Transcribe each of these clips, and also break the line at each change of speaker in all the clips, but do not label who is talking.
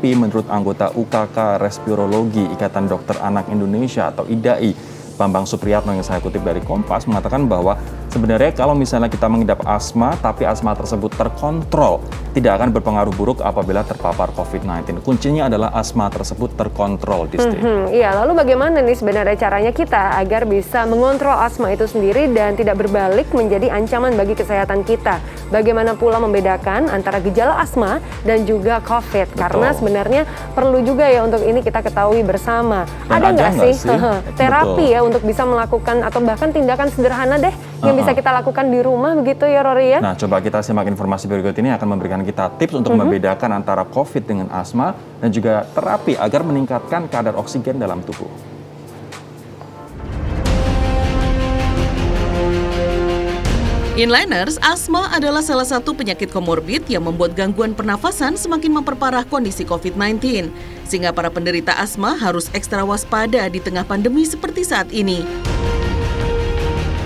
Tapi menurut anggota UKK Respirologi Ikatan Dokter Anak Indonesia atau IDAI, Bambang Supriyatno yang saya kutip dari Kompas mengatakan bahwa sebenarnya kalau misalnya kita mengidap asma tapi asma tersebut terkontrol, tidak akan berpengaruh buruk apabila terpapar COVID-19. Kuncinya adalah asma tersebut terkontrol, Disti.
Iya, lalu bagaimana nih sebenarnya caranya kita agar bisa mengontrol asma itu sendiri dan tidak berbalik menjadi ancaman bagi kesehatan kita? Bagaimana pula membedakan antara gejala asma dan juga COVID?
Betul.
Karena sebenarnya perlu juga ya untuk ini kita ketahui bersama.
Dan
ada nggak sih terapi
Betul.
ya untuk bisa melakukan atau bahkan tindakan sederhana deh yang bisa kita lakukan di rumah begitu ya, Rory ya?
Nah, coba kita simak informasi berikut ini akan memberikan kita tips untuk membedakan antara COVID dengan asma dan juga terapi agar meningkatkan kadar oksigen dalam tubuh.
Inliners, asma adalah salah satu penyakit komorbid yang membuat gangguan pernafasan semakin memperparah kondisi COVID-19. Sehingga para penderita asma harus ekstra waspada di tengah pandemi seperti saat ini.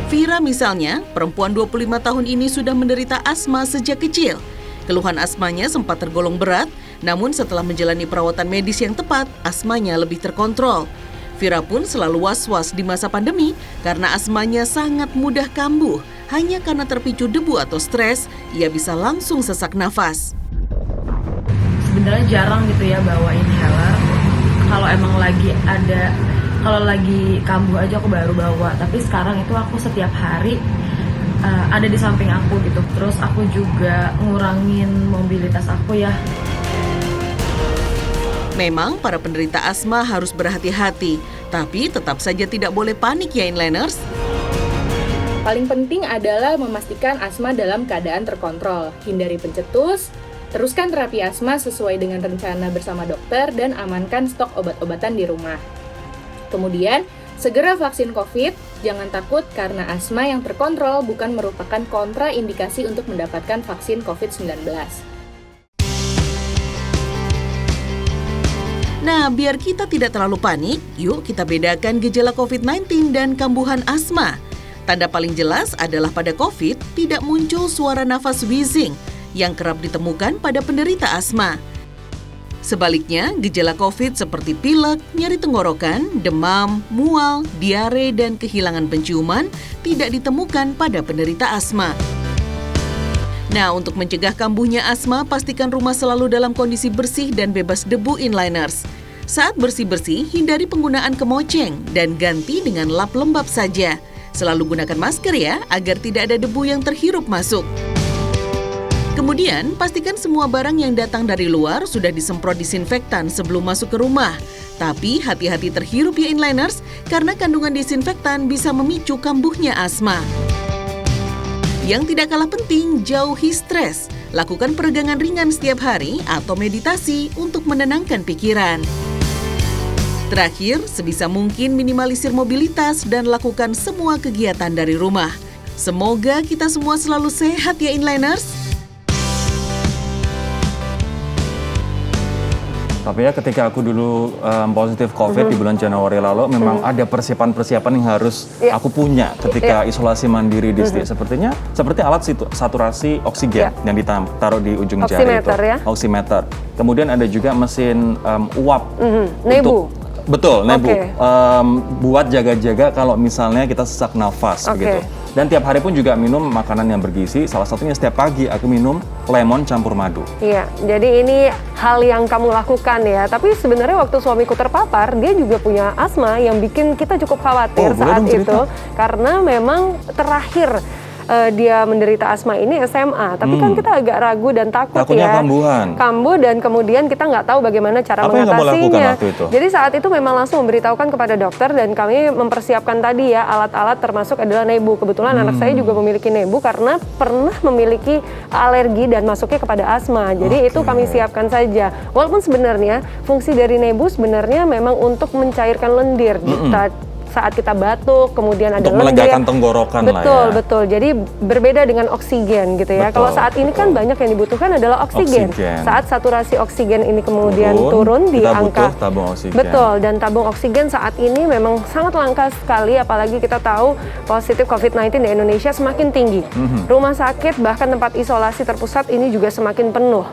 Vira misalnya, perempuan 25 tahun ini sudah menderita asma sejak kecil. Keluhan asmanya sempat tergolong berat, namun setelah menjalani perawatan medis yang tepat, asmanya lebih terkontrol. Vira pun selalu was-was di masa pandemi karena asmanya sangat mudah kambuh. Hanya karena terpicu debu atau stres, ia bisa langsung sesak nafas.
Sebenarnya jarang gitu ya bawa inhaler. Kalau emang lagi ada, kalau lagi kambuh aja aku baru bawa. Tapi sekarang itu aku setiap hari ada di samping aku gitu. Terus aku juga ngurangin mobilitas aku ya.
Memang para penderita asma harus berhati-hati, tapi tetap saja tidak boleh panik ya inliners.
Paling penting adalah memastikan asma dalam keadaan terkontrol. Hindari pencetus, teruskan terapi asma sesuai dengan rencana bersama dokter, dan amankan stok obat-obatan di rumah. Kemudian, segera vaksin COVID. Jangan takut karena asma yang terkontrol bukan merupakan kontraindikasi untuk mendapatkan vaksin COVID-19.
Nah, biar kita tidak terlalu panik, yuk kita bedakan gejala COVID-19 dan kambuhan asma. Tanda paling jelas adalah pada COVID tidak muncul suara nafas wheezing yang kerap ditemukan pada penderita asma. Sebaliknya, gejala COVID seperti pilek, nyeri tenggorokan, demam, mual, diare, dan kehilangan penciuman tidak ditemukan pada penderita asma. Nah, untuk mencegah kambuhnya asma, pastikan rumah selalu dalam kondisi bersih dan bebas debu inliners. Saat bersih-bersih, hindari penggunaan kemoceng dan ganti dengan lap lembab saja. Selalu gunakan masker ya, agar tidak ada debu yang terhirup masuk. Kemudian, pastikan semua barang yang datang dari luar sudah disemprot disinfektan sebelum masuk ke rumah. Tapi hati-hati terhirup ya inliners, karena kandungan disinfektan bisa memicu kambuhnya asma. Yang tidak kalah penting, jauhi stres. Lakukan peregangan ringan setiap hari atau meditasi untuk menenangkan pikiran. Terakhir, sebisa mungkin minimalisir mobilitas dan lakukan semua kegiatan dari rumah. Semoga kita semua selalu sehat ya inliners.
Tapi ya ketika aku dulu positif COVID di bulan Januari lalu, memang ada persiapan-persiapan yang harus aku punya ketika isolasi mandiri di Seperti alat saturasi oksigen yang ditaruh di ujung jari itu.
Ya?
Oximeter. Kemudian ada juga mesin uap.
Nebu.
Betul, nebu. Buat jaga-jaga kalau misalnya kita sesak nafas begitu. Dan tiap hari pun juga minum makanan yang bergizi. Salah satunya setiap pagi aku minum lemon campur madu.
Iya, jadi ini hal yang kamu lakukan ya. Tapi sebenarnya waktu suamiku terpapar, dia juga punya asma yang bikin kita cukup khawatir saat itu. Karena memang terakhir dia menderita asma ini SMA, tapi kan kita agak ragu dan takut.
Takutnya
ya. Kambuh dan kemudian kita nggak tahu bagaimana cara mengatasinya. Jadi saat itu memang langsung memberitahukan kepada dokter dan kami mempersiapkan tadi ya alat-alat termasuk adalah nebu. Kebetulan anak saya juga memiliki nebu karena pernah memiliki alergi dan masuknya kepada asma. Jadi itu kami siapkan saja. Walaupun sebenarnya fungsi dari nebu sebenarnya memang untuk mencairkan lendir saat kita batuk, kemudian ada lendir. Untuk
melegakan tenggorokan lah ya.
Betul. Jadi berbeda dengan oksigen gitu ya. Kalau saat ini kan banyak yang dibutuhkan adalah oksigen. Saat saturasi oksigen ini kemudian turun di angka.
Tabung oksigen.
Betul, dan tabung oksigen saat ini memang sangat langka sekali, apalagi kita tahu positif COVID-19 di Indonesia semakin tinggi. Rumah sakit bahkan tempat isolasi terpusat ini juga semakin penuh.